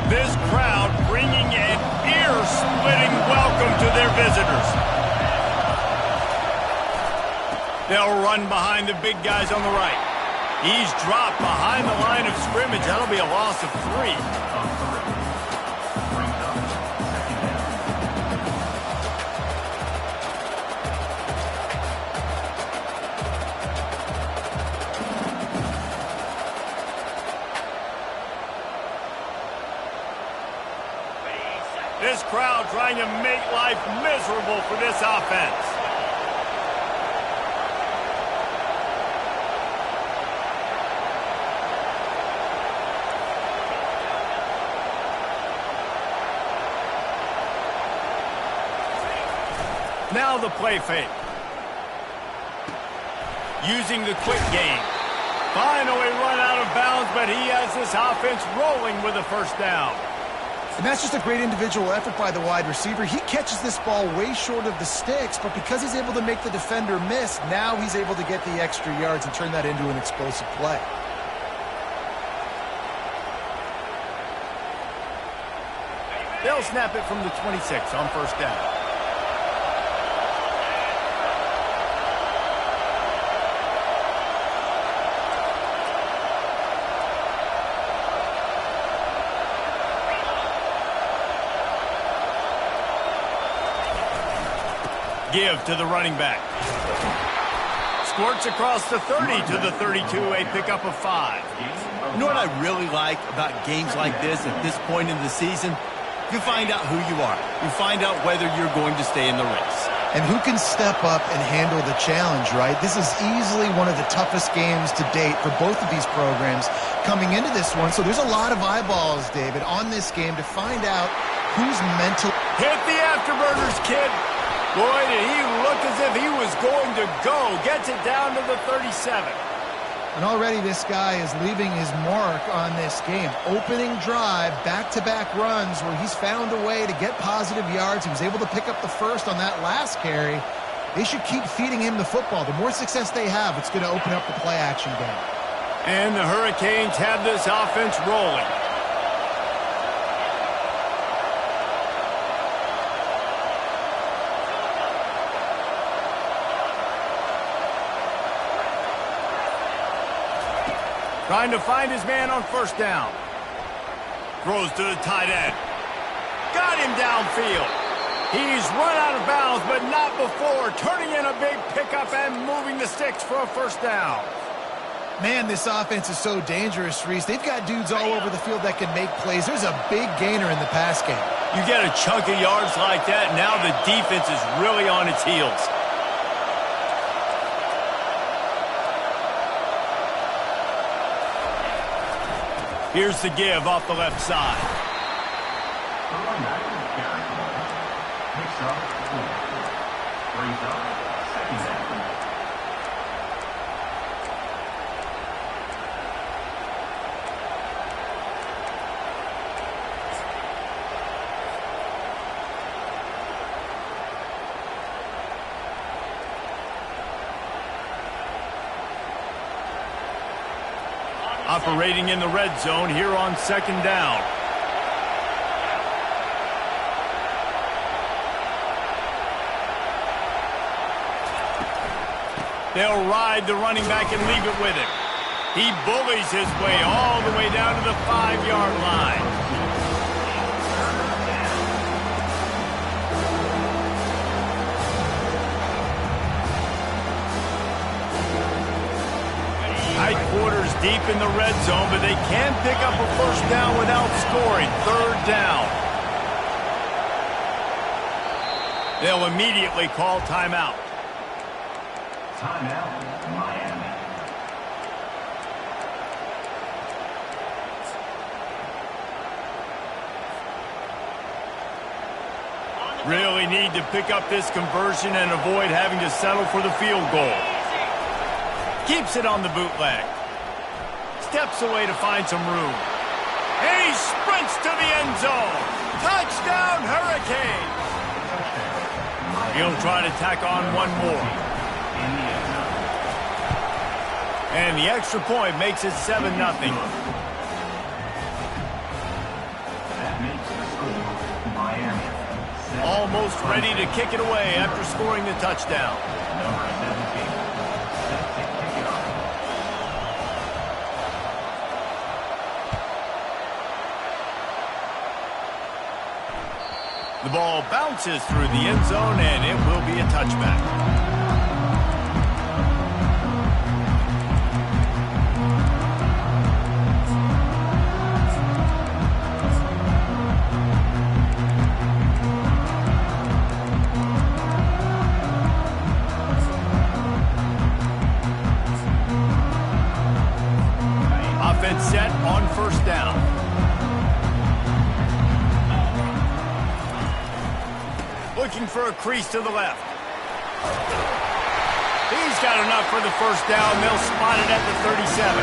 This crowd bringing an ear-splitting welcome to their visitors. They'll run behind the big guys on the right. He's dropped behind the line of scrimmage. That'll be a loss of 3. This crowd trying to make life miserable for this offense. Now the play fake. Using the quick game. Finally run out of bounds, but he has this offense rolling with a first down. And that's just a great individual effort by the wide receiver. He catches this ball way short of the sticks, but because he's able to make the defender miss, now he's able to get the extra yards and turn that into an explosive play. They'll snap it from the 26 on first down. Give to the running back. Squirts across the 30 to the 32, a pickup of 5. You know what I really like about games like this at this point in the season? You find out who you are. You find out whether you're going to stay in the race. And who can step up and handle the challenge, right? This is easily one of the toughest games to date for both of these programs coming into this one. So there's a lot of eyeballs, David, on this game to find out who's mental. Hit the afterburners, kid. Boy, did he look as if he was going to go. Gets it down to the 37. And already this guy is leaving his mark on this game. Opening drive, back-to-back runs where he's found a way to get positive yards. He was able to pick up the first on that last carry. They should keep feeding him the football. The more success they have, it's going to open up the play-action game. And the Hurricanes have this offense rolling. Trying to find his man on first down. Throws to the tight end. Got him downfield. He's run out of bounds, but not before. Turning in a big pickup and moving the sticks for a first down. Man, this offense is so dangerous, Reese. They've got dudes all over the field that can make plays. There's a big gainer in the pass game. You get a chunk of yards like that, now the defense is really on its heels. Here's the give off the left side. Operating in the red zone here on second down. They'll ride the running back and leave it with him. He bullies his way all the way down to the 5-yard line. Tight quarters deep in the red zone, but they can pick up a first down without scoring. Third down. They'll immediately call timeout. Timeout, Miami. Really need to pick up this conversion and avoid having to settle for the field goal. Keeps it on the bootleg. Steps away to find some room. And he sprints to the end zone. Touchdown, Hurricane. He'll try to tack on one more. And the extra point makes it 7-0. Almost ready to kick it away after scoring the touchdown. The ball bounces through the end zone, and it will be a touchback. Offense set on first down. Looking for a crease to the left. He's got enough for the first down. They'll spot it at the 37.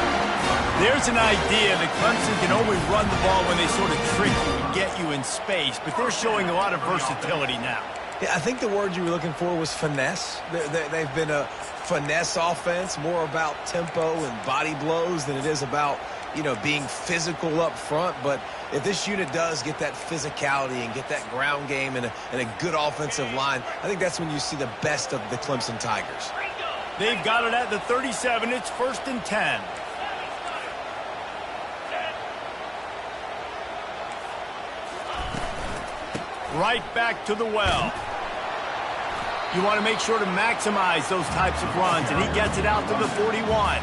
There's an idea that Clemson can only run the ball when they sort of trick you and get you in space, but they're showing a lot of versatility now. Yeah, I think the word you were looking for was finesse. They've been a finesse offense, more about tempo and body blows than it is about, being physical up front. But if this unit does get that physicality and get that ground game and a good offensive line, I think that's when you see the best of the Clemson Tigers. They've got it at the 37. It's 1st and 10. Right back to the well. You want to make sure to maximize those types of runs, and he gets it out to the 41.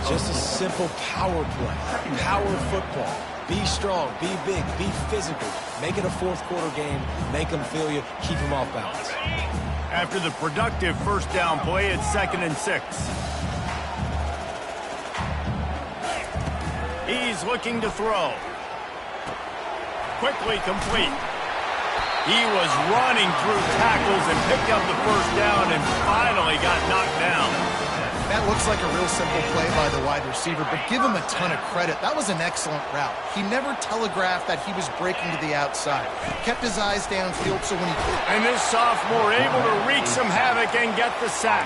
Just a simple power play, power football. Be strong, be big, be physical. Make it a fourth quarter game. Make them feel you. Keep them off balance. After the productive first down play, it's 2nd and 6. He's looking to throw. Quickly complete. He was running through tackles and picked up the first down and finally got knocked down. That looks like a real simple play by the wide receiver, but give him a ton of credit. That was an excellent route. He never telegraphed that he was breaking to the outside. Kept his eyes downfield, so when he... And this sophomore able to wreak some havoc and get the sack.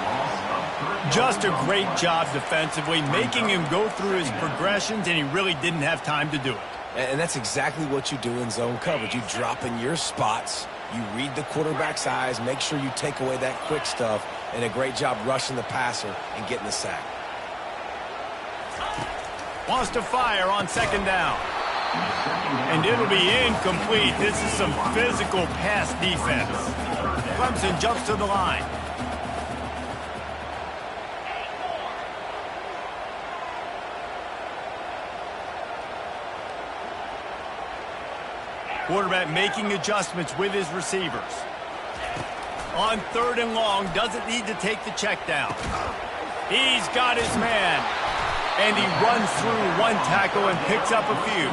Just a great job defensively, making him go through his progressions, and he really didn't have time to do it. And that's exactly what you do in zone coverage. You drop in your spots, you read the quarterback's eyes, make sure you take away that quick stuff, and a great job rushing the passer and getting the sack. Wants to fire on 2nd down. And it'll be incomplete. This is some physical pass defense. Clemson jumps to the line. Quarterback making adjustments with his receivers. On 3rd and long, doesn't need to take the check down. He's got his man. And he runs through one tackle and picks up a few.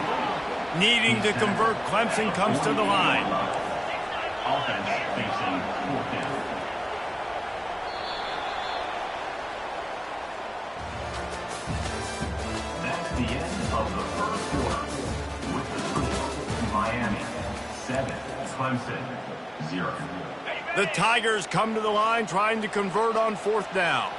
Needing to convert, Clemson comes to the line. Offense facing 4th down. That's the end of the first quarter. With the score, Miami 7, Clemson 0. The Tigers come to the line trying to convert on 4th down.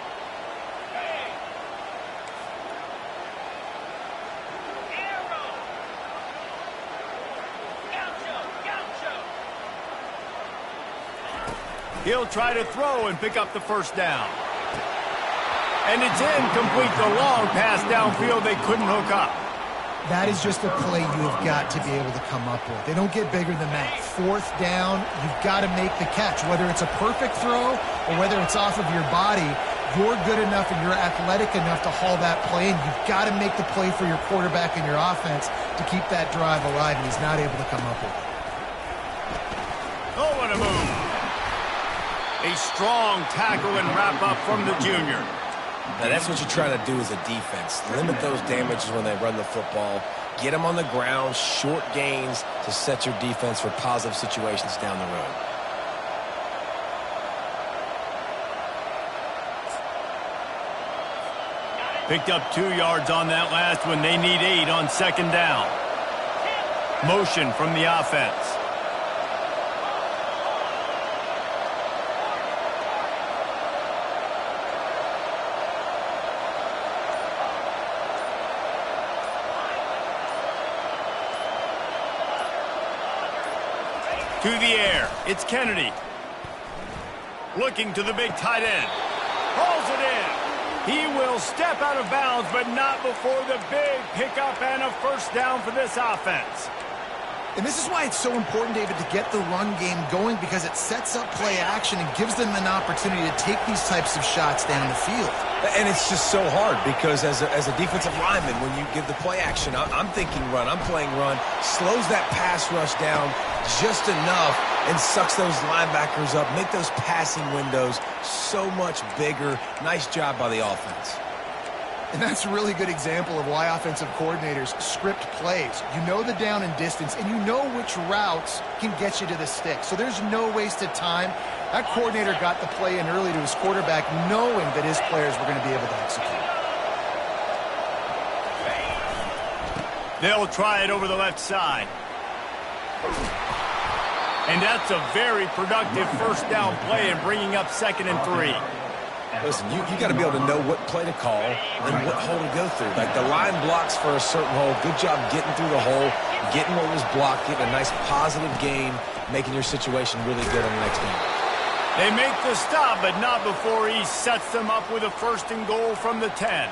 He'll try to throw and pick up the first down. And it's incomplete. The long pass downfield they couldn't hook up. That is just a play you have got to be able to come up with. They don't get bigger than that. 4th down, you've got to make the catch. Whether it's a perfect throw or whether it's off of your body, you're good enough and you're athletic enough to haul that play, and you've got to make the play for your quarterback and your offense to keep that drive alive, and he's not able to come up with it. Oh, what a move. A strong tackle and wrap up from the junior. Now, that's what you try to do as a defense. Limit those damages when they run the football. Get them on the ground, short gains to set your defense for positive situations down the road. Picked up 2 yards on that last one. They need 8 on 2nd down. Motion from the offense. To the air. It's Kennedy. Looking to the big tight end. Hauls it in. He will step out of bounds, but not before the big pickup and a first down for this offense. And this is why it's so important, David, to get the run game going, because it sets up play action and gives them an opportunity to take these types of shots down the field. And it's just so hard because as a defensive lineman, when you give the play action, I'm thinking run, I'm playing run, slows that pass rush down just enough and sucks those linebackers up, make those passing windows so much bigger. Nice job by the offense. And that's a really good example of why offensive coordinators script plays. You know the down and distance, and you know which routes can get you to the stick. So there's no wasted time. That coordinator got the play in early to his quarterback, knowing that his players were going to be able to execute. They'll try it over the left side. And that's a very productive first down play and bringing up 2nd and 3. Listen, you got to be able to know what play to call and what hole to go through. Like the line blocks for a certain hole. Good job getting through the hole, getting what was blocked, getting a nice positive gain, making your situation really good on the next game. They make the stop, but not before he sets them up with a 1st and goal from the 10.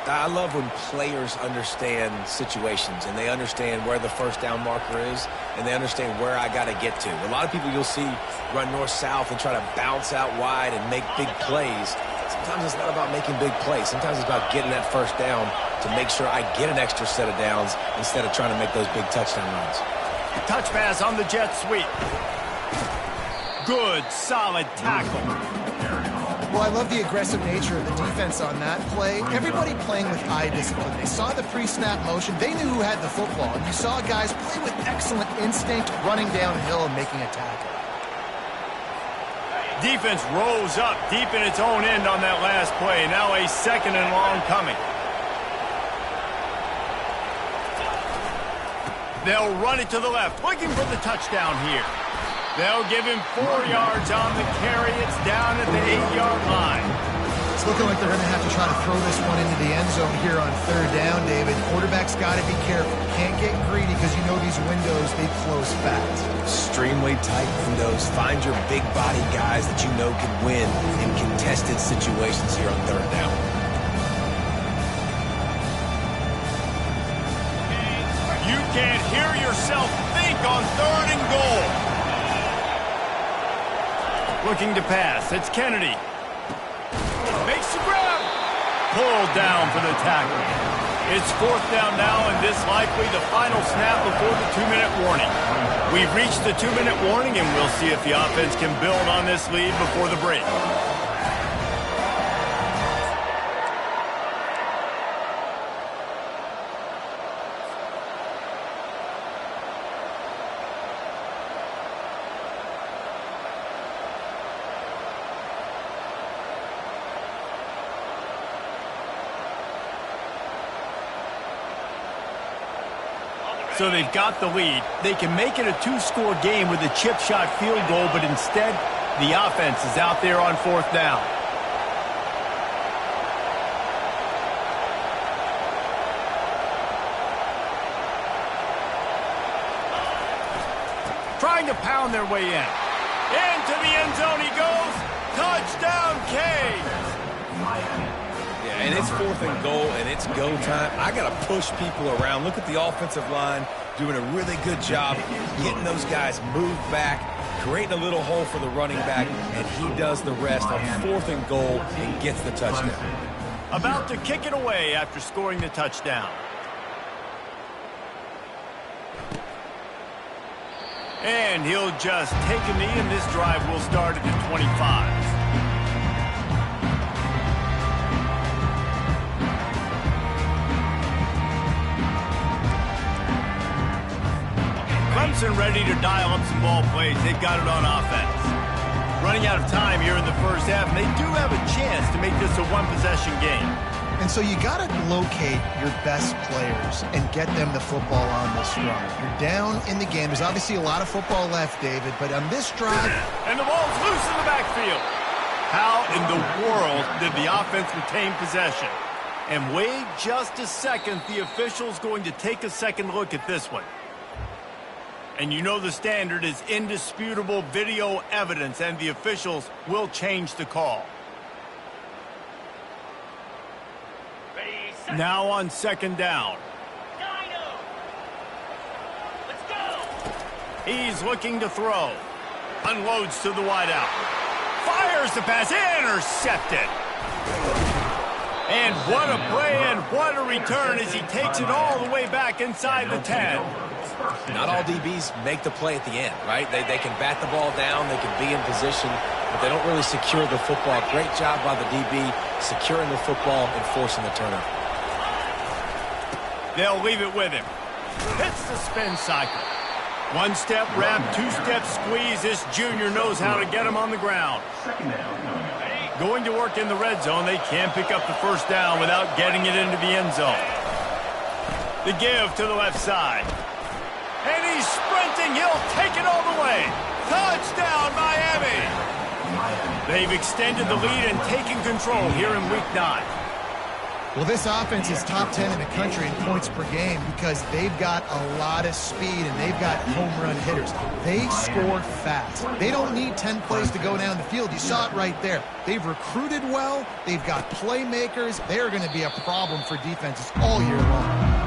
I love when players understand situations and they understand where the first down marker is and they understand where I got to get to. A lot of people you'll see run north-south and try to bounce out wide and make big plays. Sometimes it's not about making big plays. Sometimes it's about getting that first down to make sure I get an extra set of downs instead of trying to make those big touchdown runs. Touch pass on the jet sweep. Good, solid tackle. Well, I love the aggressive nature of the defense on that play. Everybody playing with eye discipline. They saw the pre-snap motion. They knew who had the football. And you saw guys play with excellent instinct, running downhill and making a tackle. Defense rose up deep in its own end on that last play. Now a 2nd and long coming. They'll run it to the left, looking for the touchdown here. They'll give him 4 yards on the carry. It's down at the 8-yard line. It's looking like they're going to have to try to throw this one into the end zone here on 3rd down, David. Quarterback's got to be careful. Can't get greedy because you know these windows, they close fast. Extremely tight windows. Find your big body guys that you know can win in contested situations here on 3rd down. You can't hear yourself think on 3rd and goal. Looking to pass. It's Kennedy. Makes the grab. Pulled down for the tackle. It's 4th down now, and this likely the final snap before the 2-minute warning. We've reached the 2-minute warning, and we'll see if the offense can build on this lead before the break. So they've got the lead. They can make it a 2-score game with a chip shot field goal, but instead, the offense is out there on 4th down. Trying to pound their way in. Into the end zone he goes. Touchdown, Canes. And it's 4th and goal, and it's go time. I got to push people around. Look at the offensive line doing a really good job getting those guys moved back, creating a little hole for the running back, and he does the rest on 4th and goal and gets the touchdown. About to kick it away after scoring the touchdown. And he'll just take a knee, and this drive will start at the 25. Clemson ready to dial up some ball plays. They've got it on offense. Running out of time here in the first half, and they do have a chance to make this a one-possession game. And so you got to locate your best players and get them the football on this drive. You're down in the game. There's obviously a lot of football left, David, but on this drive... And the ball's loose in the backfield. How in the world did the offense retain possession? And wait just a second. The official's going to take a second look at this one. And you know the standard is indisputable video evidence, and the officials will change the call. Now on second down. He's looking to throw. Unloads to the wideout. Fires the pass. Intercepted. And what a play and what a return as he takes it all the way back inside the 10. Not all DBs make the play at the end, right? They can bat the ball down, they can be in position, but they don't really secure the football. Great job by the DB securing the football and forcing the turnover. They'll leave it with him. Hits the spin cycle. One step wrap, two step squeeze. This junior knows how to get him on the ground. Going to work in the red zone. They can't pick up the first down without getting it into the end zone. The give to the left side. And he's sprinting. He'll take it all the way. Touchdown, Miami. They've extended the lead and taken control here in Week 9. Well, this offense is top 10 in the country in points per game because they've got a lot of speed and they've got home run hitters. They score fast. They don't need 10 plays to go down the field. You saw it right there. They've recruited well. They've got playmakers. They're going to be a problem for defenses all year long.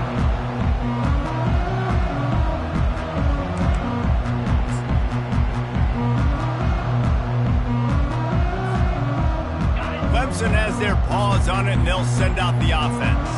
Clemson has their paws on it, and they'll send out the offense.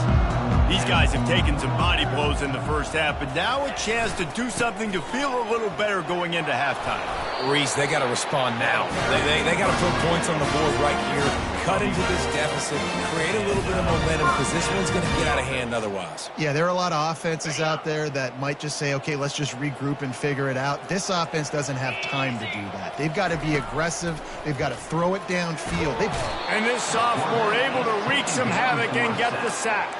These guys have taken some body blows in the first half, but now a chance to do something to feel a little better going into halftime. Reese, they got to respond now. They got to put points on the board right here, cut into this deficit, create a little bit of momentum because this one's going to get out of hand otherwise. Yeah, there are a lot of offenses out there that might just say, okay, let's just regroup and figure it out. This offense doesn't have time to do that. They've got to be aggressive. They've got to throw it downfield. And this sophomore able to wreak some havoc and get the sack.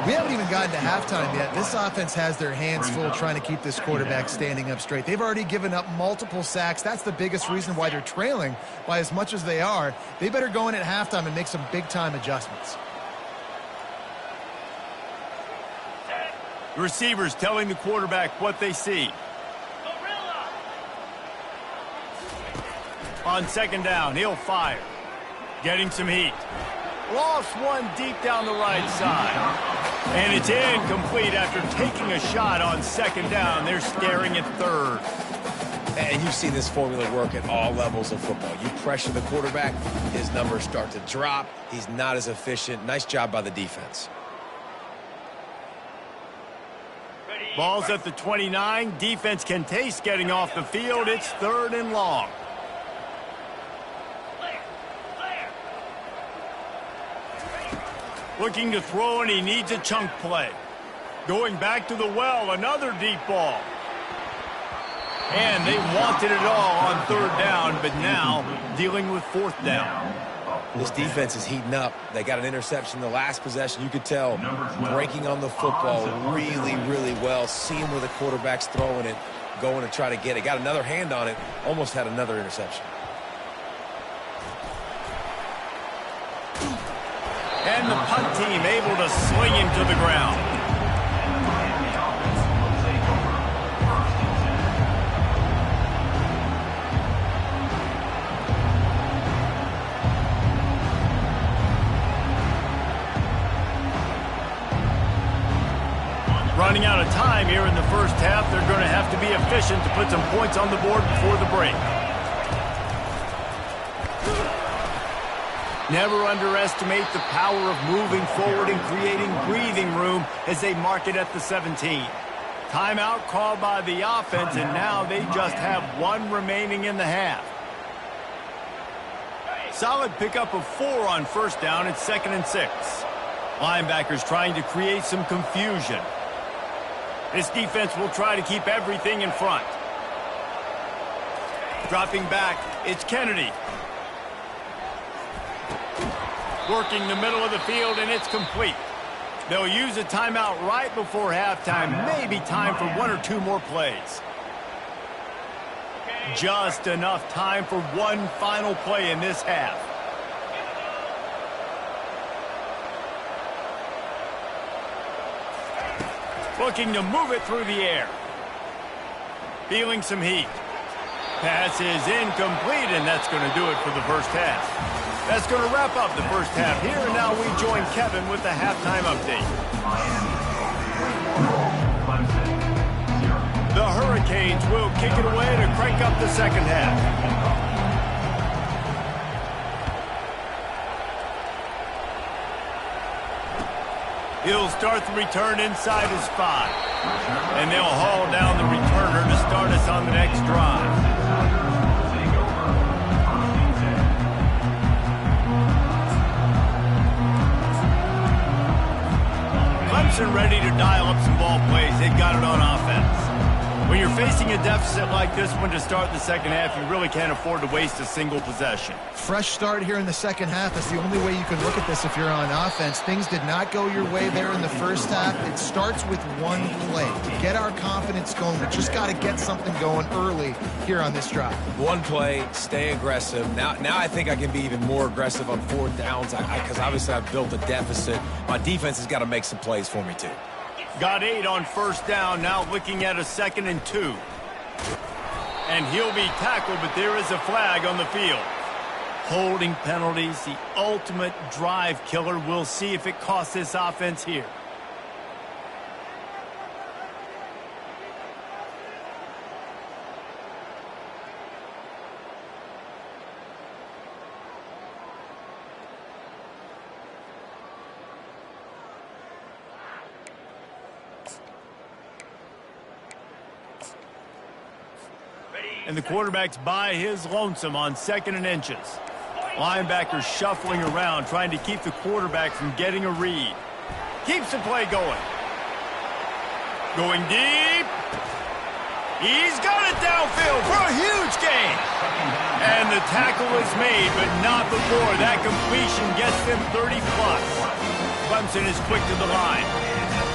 We haven't even gotten to halftime yet. This offense has their hands full trying to keep this quarterback standing up straight. They've already given up multiple sacks. That's the biggest reason why they're trailing by as much as they are. They better go in at halftime and make some big-time adjustments. The receivers telling the quarterback what they see. On second down, he'll fire. Getting some heat. Lost one deep down the right side. And it's incomplete after taking a shot on second down. They're staring at third. And you've seen this formula work at all levels of football. You pressure the quarterback, his numbers start to drop. He's not as efficient. Nice job by the defense. Ball's at the 29. Defense can taste getting off the field. It's third and long. Looking to throw, and he needs a chunk play. Going back to the well, another deep ball. And they wanted it all on third down, but now dealing with fourth down. This defense is heating up. They got an interception the last possession. You could tell breaking on the football really, really well. Seeing where the quarterback's throwing it, going to try to get it. Got another hand on it, almost had another interception. And the punt team able to sling him to the ground. Running out of time here in the first half. They're going to have to be efficient to put some points on the board before the break. Never underestimate the power of moving forward and creating breathing room as they mark it at the 17. Timeout called by the offense, and now they just have one remaining in the half. Solid pickup of 4 on first down. It's 2nd and 6. Linebackers trying to create some confusion. This defense will try to keep everything in front. Dropping back, it's Kennedy. Working the middle of the field, and it's complete. They'll use a timeout right before halftime. Maybe time for 1 or 2 more plays. Just enough time for one final play in this half. Looking to move it through the air. Feeling some heat. Pass is incomplete, and that's going to do it for the first half. That's going to wrap up the first half here, and now we join Kevin with the halftime update. The Hurricanes will kick it away to crank up the second half. He'll start the return inside his 5. And they'll haul down the returner to start us on the next drive. Clemson ready to dial up some ball plays. They've got it on offense. When you're facing a deficit like this one to start the second half, you really can't afford to waste a single possession. Fresh start here in the second half. That's the only way you can look at this if you're on offense. Things did not go your way there in the first half. It starts with one play. To get our confidence going, we just got to get something going early here on this drive. One play, stay aggressive. Now I think I can be even more aggressive on fourth downs because obviously I've built a deficit. My defense has got to make some plays for me too. Got 8 on first down, now looking at a 2nd and 2. And he'll be tackled, but there is a flag on the field. Holding penalties, the ultimate drive killer. We'll see if it costs this offense here. And the quarterback's by his lonesome on 2nd and inches. Linebacker shuffling around, trying to keep the quarterback from getting a read. Keeps the play going. Going deep. He's got it downfield for a huge gain. And the tackle is made, but not before that completion gets them 30-plus. Clemson is quick to the line.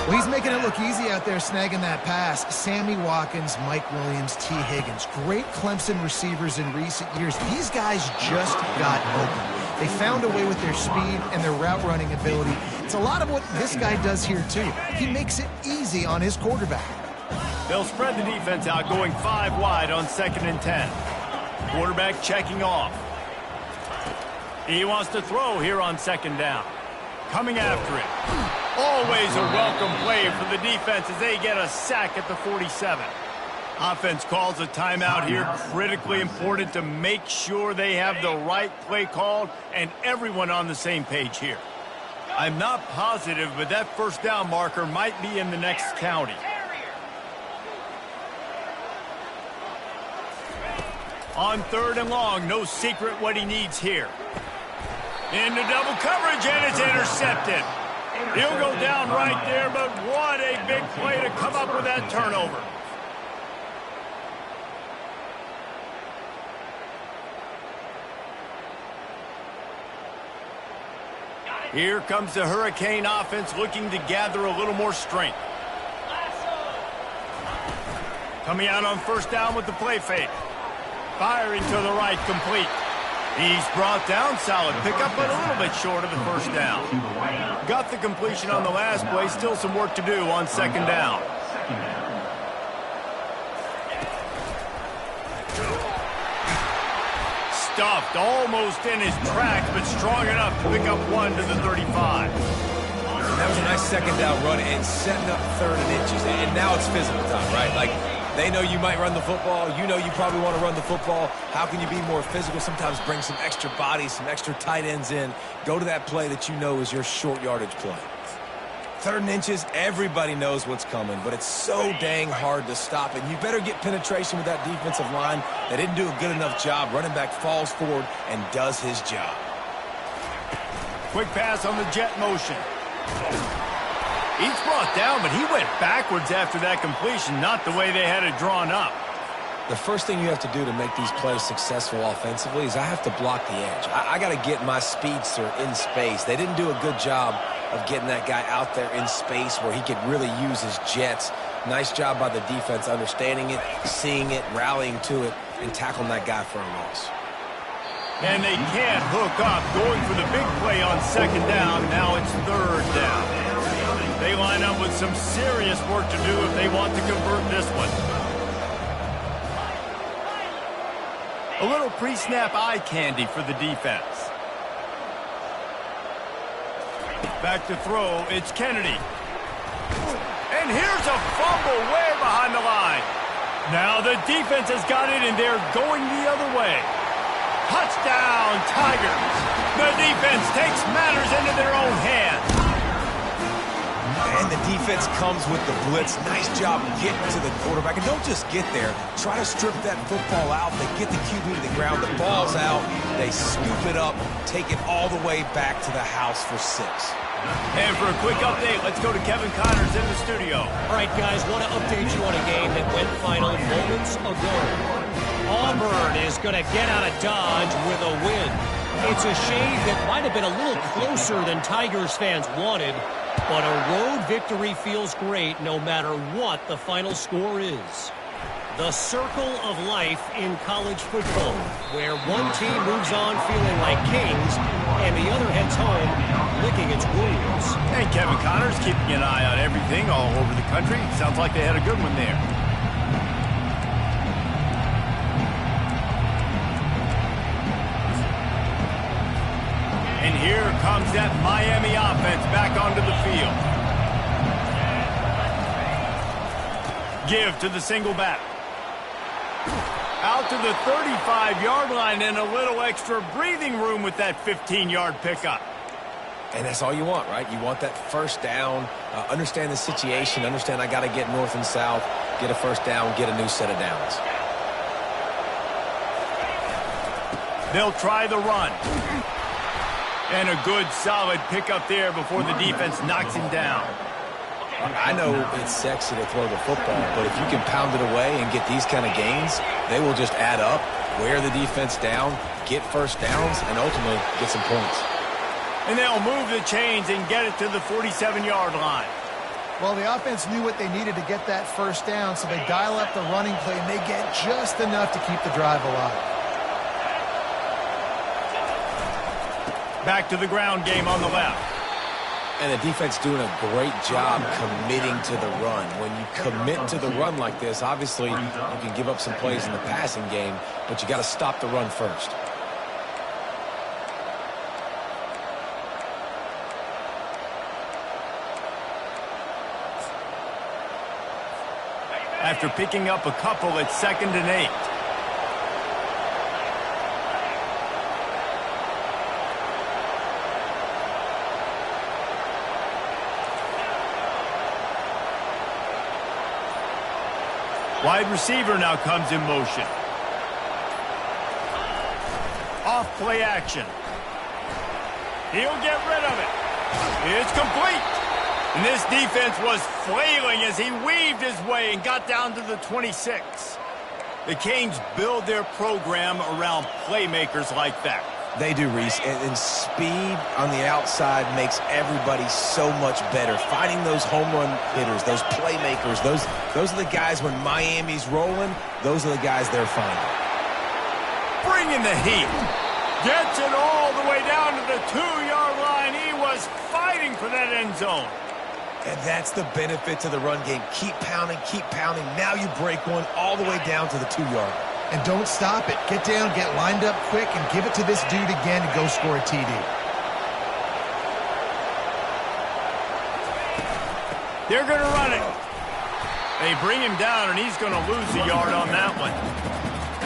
Well, he's making it look easy out there snagging that pass. Sammy Watkins, Mike Williams, T. Higgins. Great Clemson receivers in recent years. These guys just got open. They found a way with their speed and their route running ability. It's a lot of what this guy does here, too. He makes it easy on his quarterback. They'll spread the defense out, going 5 wide on 2nd and 10. Quarterback checking off. He wants to throw here on 2nd down. Coming after it. Always a welcome play for the defense as they get a sack at the 47. Offense calls a timeout here. Critically important to make sure they have the right play called and everyone on the same page here. I'm not positive, but that first down marker might be in the next county. On 3rd and long, no secret what he needs here. Into double coverage, and it's intercepted. He'll go down right there, but what a big play to come up with that turnover. Here comes the Hurricane offense looking to gather a little more strength. Coming out on first down with the play fake. Firing to the right, complete. He's brought down, solid pickup, but a little bit short of the first down. Got the completion on the last play, still some work to do on 2nd down. Stuffed, almost in his tracks, but strong enough to pick up 1 to the 35. That was a nice 2nd down run and setting up 3rd and inches. And now it's physical time, right? Like, they know you might run the football. You know you probably want to run the football. How can you be more physical? Sometimes bring some extra bodies, some extra tight ends in. Go to that play that you know is your short yardage play. 3rd and inches, everybody knows what's coming, but it's so dang hard to stop it. You better get penetration with that defensive line. They didn't do a good enough job. Running back falls forward and does his job. Quick pass on the jet motion. He's brought down, but he went backwards after that completion, not the way they had it drawn up. The first thing you have to do to make these plays successful offensively is I have to block the edge. I got to get my speedster in space. They didn't do a good job of getting that guy out there in space where he could really use his jets. Nice job by the defense understanding it, seeing it, rallying to it, and tackling that guy for a loss. And they can't hook up, going for the big play on 2nd down. Now it's 3rd down. They line up with some serious work to do if they want to convert this one. A little pre-snap eye candy for the defense. Back to throw, it's Kennedy. And here's a fumble way behind the line. Now the defense has got it, and they're going the other way. Touchdown, Tigers. The defense takes matters into their own hands. And the defense comes with the blitz. Nice job getting to the quarterback. And don't just get there. Try to strip that football out. They get the QB to the ground. The ball's out. They scoop it up, take it all the way back to the house for 6. And for a quick update, let's go to Kevin Connors in the studio. All right, guys, want to update you on a game that went final moments ago. Auburn is going to get out of Dodge with a win. It's a shame that might have been a little closer than Tigers fans wanted, but a road victory feels great no matter what the final score is. The circle of life in college football, where one team moves on feeling like kings and the other heads home licking its wounds. And Kevin Connors keeping an eye on everything all over the country. Sounds like they had a good one there. And here comes that Miami offense back onto the field. Give to the single back. Out to the 35-yard line and a little extra breathing room with that 15-yard pickup. And that's all you want, right? You want that first down, understand the situation, understand I got to get north and south, get a first down, get a new set of downs. They'll try the run. And a good, solid pickup there before the defense knocks him down. I know it's sexy to throw the football, but if you can pound it away and get these kind of gains, they will just add up, wear the defense down, get first downs, and ultimately get some points. And they'll move the chains and get it to the 47-yard line. Well, the offense knew what they needed to get that first down, so they dial up the running play, and they get just enough to keep the drive alive. Back to the ground game on the left. And the defense doing a great job committing to the run. When you commit to the run like this, obviously you can give up some plays in the passing game, but you got to stop the run first. After picking up a couple, it's 2nd and 8. Wide receiver now comes in motion. Off play action. He'll get rid of it. It's complete. And this defense was flailing as he weaved his way and got down to the 26. The Canes build their program around playmakers like that. They do, Reese, and speed on the outside makes everybody so much better. Finding those home run hitters, those playmakers, those are the guys when Miami's rolling, those are the guys they're finding. Bringing the heat. Gets it all the way down to the 2-yard line. He was fighting for that end zone. And that's the benefit to the run game. Keep pounding, keep pounding. Now you break one all the way down to the 2-yard. And don't stop it. Get down, get lined up quick, and give it to this dude again to go score a TD. They're going to run it. They bring him down, and he's going to lose a yard on that one.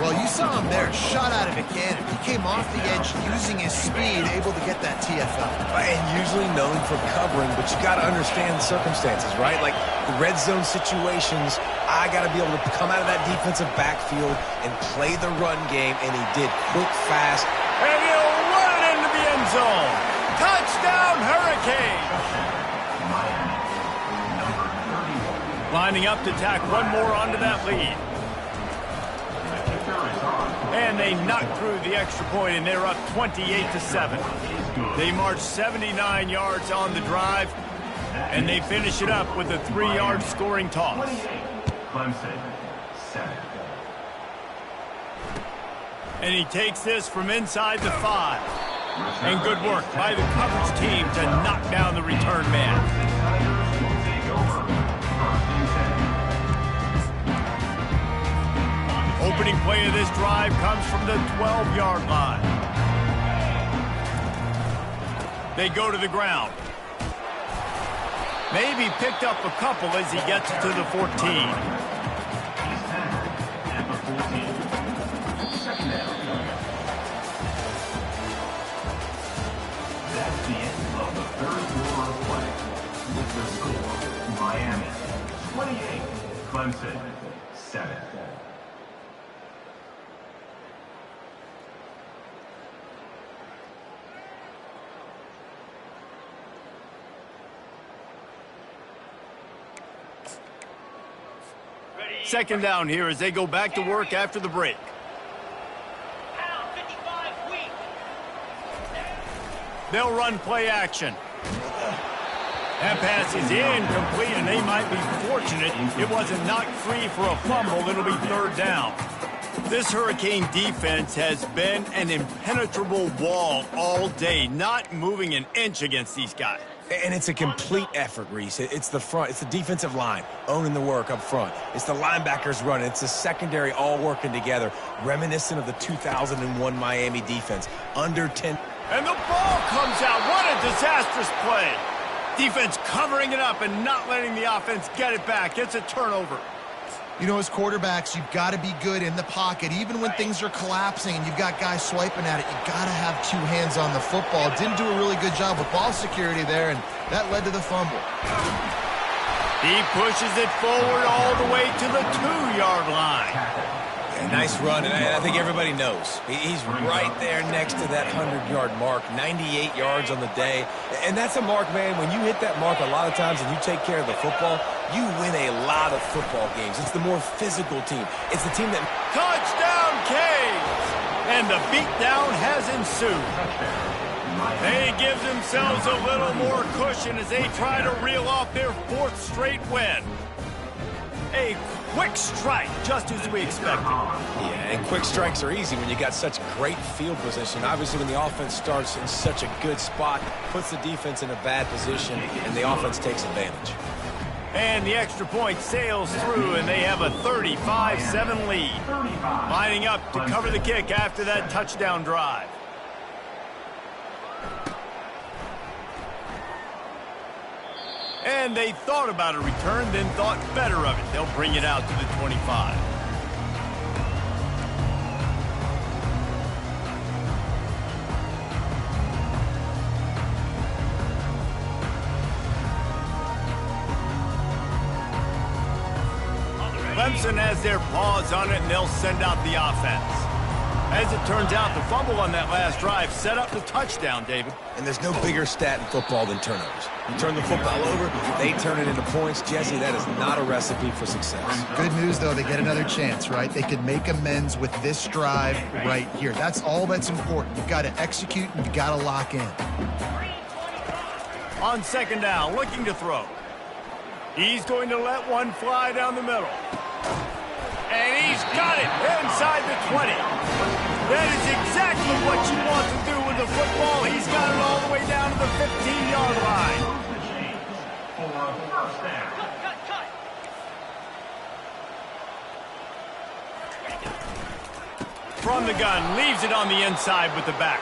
Well, you saw him there, shot out of a cannon. He came off the edge using his speed, able to get that TFL. And usually known for covering, but you got to understand the circumstances, right? Like the red zone situations, I got to be able to come out of that defensive backfield and play the run game, and he did quick, fast. And he'll run it into the end zone. Touchdown, Hurricane! Lining up to tack one more onto that lead. And they knocked through the extra point, and they're up 28-7. They march 79 yards on the drive, and they finish it up with a 3-yard scoring toss. Clemson, 7. And he takes this from inside the 5. And good work by the coverage team to knock down the return man. Opening play of this drive comes from the 12-yard line. They go to the ground. Maybe picked up a couple as he gets to the 14. He's tackled at the 14. Second down. That's the end of the third quarter of play. With the score, Miami 28, Clemson 7. Second down here as they go back to work after the break. They'll run play action. That pass is incomplete, and they might be fortunate it wasn't knocked free for a fumble. It'll be third down. This Hurricane defense has been an impenetrable wall all day, not moving an inch against these guys. And it's a complete effort, Reese. It's the front. It's the defensive line owning the work up front. It's the linebackers running. It's the secondary all working together, reminiscent of the 2001 Miami defense. Under 10. And the ball comes out. What a disastrous play. Defense covering it up and not letting the offense get it back. It's a turnover. You know, as quarterbacks, you've got to be good in the pocket. Even when things are collapsing and you've got guys swiping at it, you've got to have two hands on the football. Didn't do a really good job with ball security there, and that led to the fumble. He pushes it forward all the way to the 2-yard line. Yeah, nice run, and I think everybody knows. He's right there next to that 100-yard mark, 98 yards on the day. And that's a mark, man. When you hit that mark a lot of times and you take care of the football, you win a lot of football games. It's the more physical team. It's the team that... Touchdown, Canes! And the beatdown has ensued. They give themselves a little more cushion as they try to reel off their 4th straight win. A quick strike, just as we expected. Yeah, and quick strikes are easy when you got such great field position. Obviously, when the offense starts in such a good spot, puts the defense in a bad position, and the offense takes advantage. And the extra point sails through, and they have a 35-7 lead. Lining up to cover the kick after that touchdown drive. And they thought about a return, then thought better of it. They'll bring it out to the 25. Clemson has their paws on it, and they'll send out the offense. As it turns out, the fumble on that last drive set up the touchdown, David. And there's no bigger stat in football than turnovers. You turn the football over, they turn it into points. Jesse, that is not a recipe for success. Good news, though, they get another chance, right? They could make amends with this drive right here. That's all that's important. You've got to execute, and you've got to lock in. On second down, looking to throw. He's going to let one fly down the middle. And he's got it inside the 20. That is exactly what you want to do with the football. He's got it all the way down to the 15-yard line. For a first down. From the gun, leaves it on the inside with the back.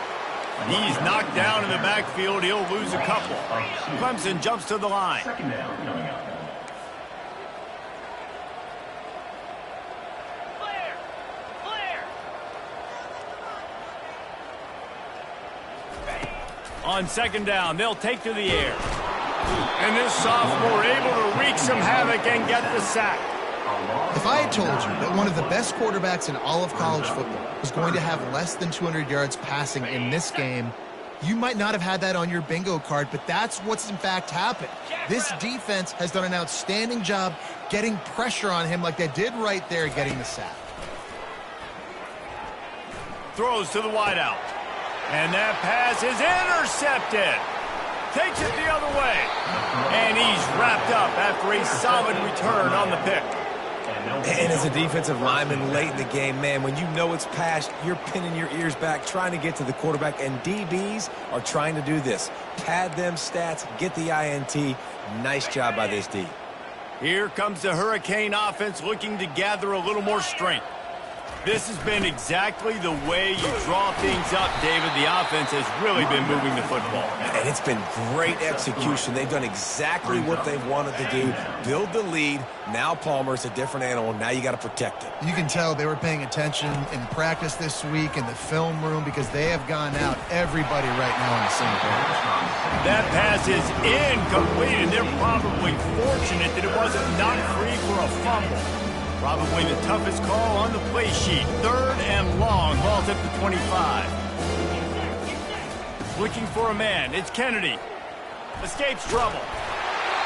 He's knocked down in the backfield. He'll lose a couple. Clemson jumps to the line. Second down coming up. On second down, they'll take to the air. And this sophomore able to wreak some havoc and get the sack. If I had told you that one of the best quarterbacks in all of college football was going to have less than 200 yards passing in this game, you might not have had that on your bingo card, but that's what's in fact happened. This defense has done an outstanding job getting pressure on him like they did right there, getting the sack. Throws to the wideout. And that pass is intercepted. Takes it the other way. And he's wrapped up after a solid return on the pick. And as a defensive lineman late in the game, man, when you know it's passed, you're pinning your ears back, trying to get to the quarterback, and DBs are trying to do this. Pad them stats, get the INT. Nice job by this D. Here comes the Hurricane offense looking to gather a little more strength. This has been exactly the way you draw things up, David. The offense has really been moving the football. And it's been great execution. They've done exactly what they've wanted to do. Build the lead. Now Palmer's a different animal. Now you got to protect it. You can tell they were paying attention in practice this week in the film room because they have gone out everybody right now on the same page. That pass is incomplete, and they're probably fortunate that it wasn't knocked free for a fumble. Probably the toughest call on the play sheet. 3rd and long. Ball's at the 25. Looking for a man. It's Kennedy. Escapes trouble.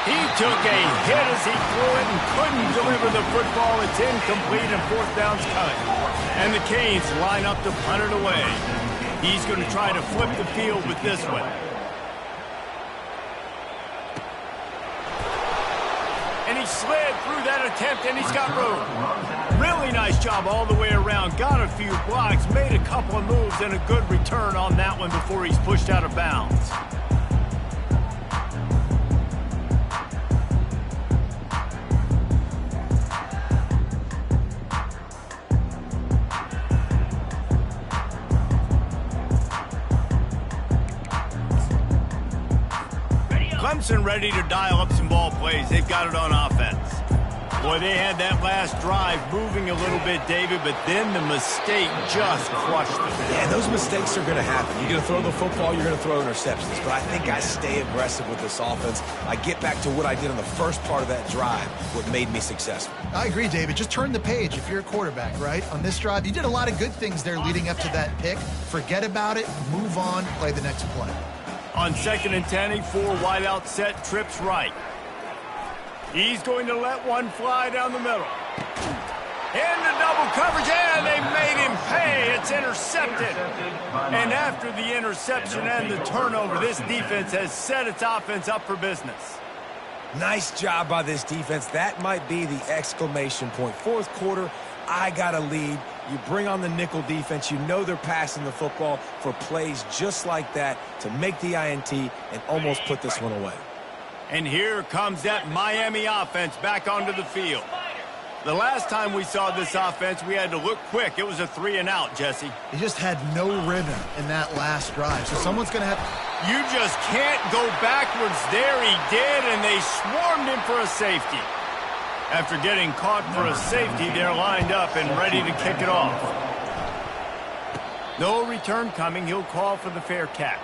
He took a hit as he threw it and couldn't deliver the football. It's incomplete and 4th down's coming. And the Canes line up to punt it away. He's going to try to flip the field with this one. And he slid through that attempt, and he's got room. Really nice job all the way around. Got a few blocks, made a couple of moves, and a good return on that one before he's pushed out of bounds. Clemson ready to dial up some ball plays. They've got it on offense. Boy, they had that last drive moving a little bit, David, but then the mistake just crushed them. Yeah, those mistakes are going to happen. You're going to throw the football, you're going to throw interceptions. But I think I stay aggressive with this offense. I get back to what I did on the first part of that drive, what made me successful. I agree, David. Just turn the page if you're a quarterback, right? On this drive, you did a lot of good things there leading up to that pick. Forget about it, move on, play the next play. On 2nd and 10, a 4-wideout set, trips right. He's going to let one fly down the middle. Into double coverage, and they made him pay. It's intercepted. And after the interception and the turnover, this defense has set its offense up for business. Nice job by this defense. That might be the exclamation point. 4th quarter, I got a lead. You bring on the nickel defense. You know they're passing the football for plays just like that to make the INT and almost put this one away. And here comes that Miami offense back onto the field. The last time we saw this offense, we had to look quick. It was a 3-and-out, Jesse. He just had no rhythm in that last drive, so someone's going to have... You just can't go backwards there. He did, and they swarmed him for a safety. After getting caught for a safety, they're lined up and ready to kick it off. No return coming. He'll call for the fair catch.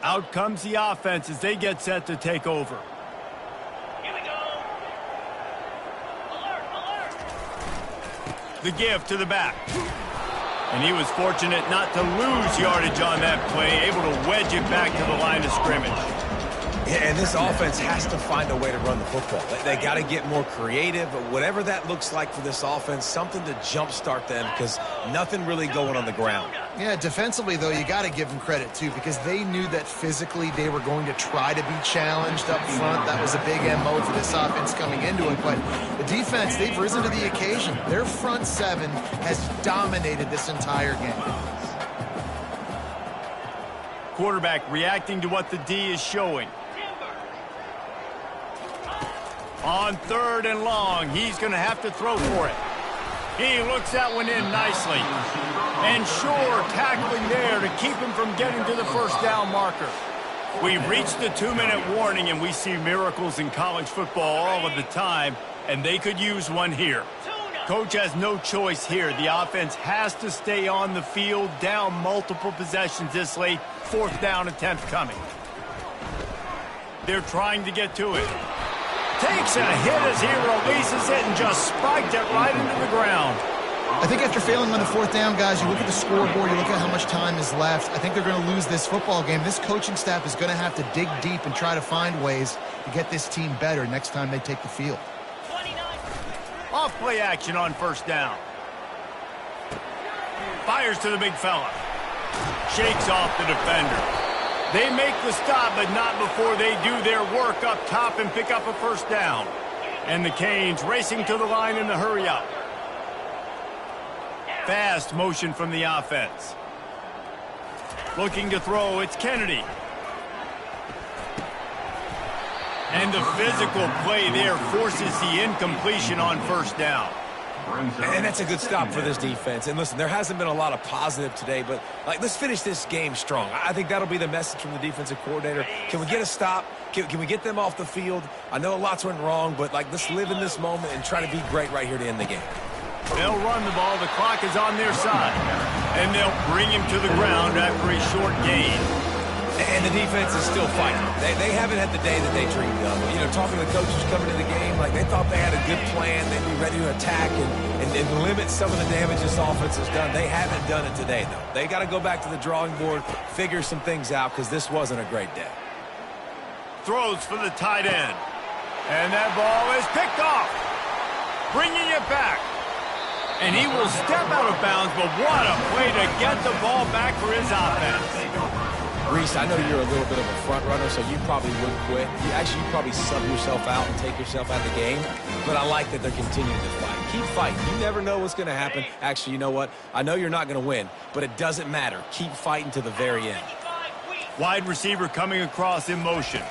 Out comes the offense as they get set to take over. Here we go. Alert, alert. The give to the back. And he was fortunate not to lose yardage on that play, able to wedge it back to the line of scrimmage. Yeah, and this offense has to find a way to run the football. They got to get more creative, but whatever that looks like for this offense, something to jumpstart them because nothing really going on the ground. Yeah, defensively, though, you got to give them credit, too, because they knew that physically they were going to try to be challenged up front. That was a big MO for this offense coming into it. But the defense, they've risen to the occasion. Their front seven has dominated this entire game. Quarterback reacting to what the D is showing. On 3rd and long, he's going to have to throw for it. He looks that one in nicely. And Shore tackling there to keep him from getting to the 1st down marker. We've reached the 2-minute warning, and we see miracles in college football all of the time, and they could use one here. Coach has no choice here. The offense has to stay on the field, down multiple possessions this late. 4th down attempt coming. They're trying to get to it. Takes a hit as he releases it and just spiked it right into the ground. I think after failing on the 4th down, guys, you look at the scoreboard, you look at how much time is left. I think they're going to lose this football game. This coaching staff is going to have to dig deep and try to find ways to get this team better next time they take the field. Off play action on 1st down. Fires to the big fella. Shakes off the defender. They make the stop, but not before they do their work up top and pick up a 1st down. And the Canes racing to the line in the hurry up. Fast motion from the offense. Looking to throw, it's Kennedy. And the physical play there forces the incompletion on first down. And that's a good stop for this defense. And listen, there hasn't been a lot of positive today, but let's finish this game strong. I think that'll be the message from the defensive coordinator. Can we get a stop? Can we get them off the field? I know lots went wrong, but let's live in this moment and try to be great right here to end the game. They'll run the ball. The clock is on their side. And they'll bring him to the ground after a short gain. And the defense is still fighting. They haven't had the day that they dreamed of. You know, talking to the coaches coming to the game, they thought they had a good plan. They'd be ready to attack and limit some of the damage this offense has done. They haven't done it today, though. They got to go back to the drawing board, figure some things out, because this wasn't a great day. Throws for the tight end. And that ball is picked off. Bringing it back. And he will step out of bounds, but what a play to get the ball back for his offense. Reese, I know you're a little bit of a front runner, so you probably would quit. You probably sub yourself out and take yourself out of the game. But I like that they're continuing to fight. Keep fighting. You never know what's going to happen. Actually, you know what? I know you're not going to win, but it doesn't matter. Keep fighting to the very end. Wide receiver coming across in motion.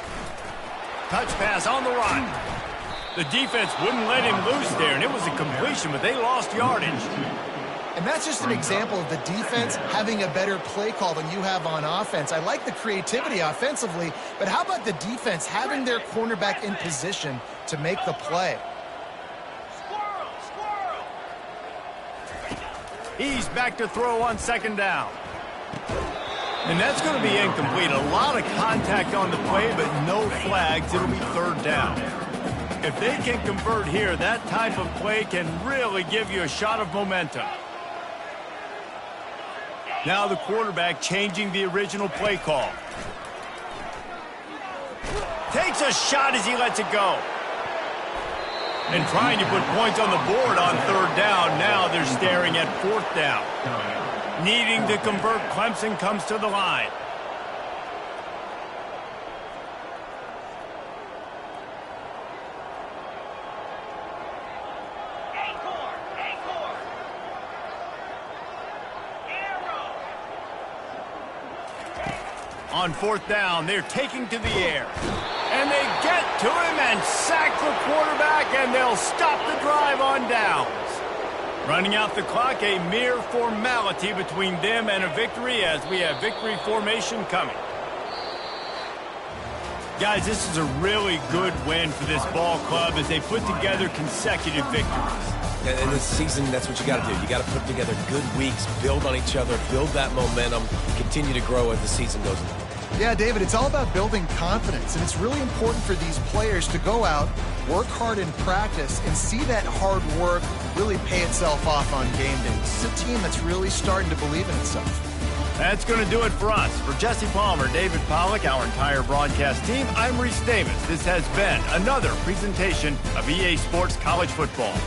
Touch pass on the run. The defense wouldn't let him loose there, and it was a completion, but they lost yardage. And that's just an example of the defense having a better play call than you have on offense. I like the creativity offensively, but how about the defense having their cornerback in position to make the play? He's back to throw on second down. And that's going to be incomplete. A lot of contact on the play, but no flags. It'll be third down. If they can convert here, that type of play can really give you a shot of momentum. Now the quarterback changing the original play call. Takes a shot as he lets it go. And trying to put points on the board on third down. Now they're staring at fourth down. Needing to convert, Clemson comes to the line. On fourth down, they're taking to the air. And they get to him and sack the quarterback, and they'll stop the drive on downs. Running out the clock, a mere formality between them and a victory as we have victory formation coming. Guys, this is a really good win for this ball club as they put together consecutive victories. In this season, that's what you got to do. You got to put together good weeks, build on each other, build that momentum, continue to grow as the season goes on. Yeah, David, it's all about building confidence, and it's really important for these players to go out, work hard in practice, and see that hard work really pay itself off on game day. This is a team that's really starting to believe in itself. That's going to do it for us. For Jesse Palmer, David Pollack, our entire broadcast team, I'm Reese Davis. This has been another presentation of EA Sports College Football.